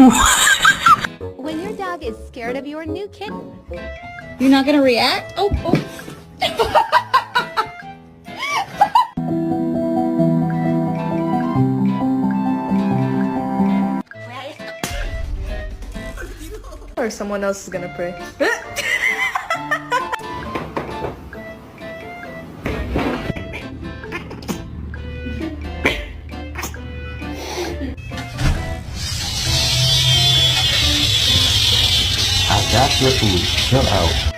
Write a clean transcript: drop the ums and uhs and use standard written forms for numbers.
When your dog is scared of your new kitten. You're not gonna react? Oh, oh. Or someone else is gonna pray. I got your food. Chill out.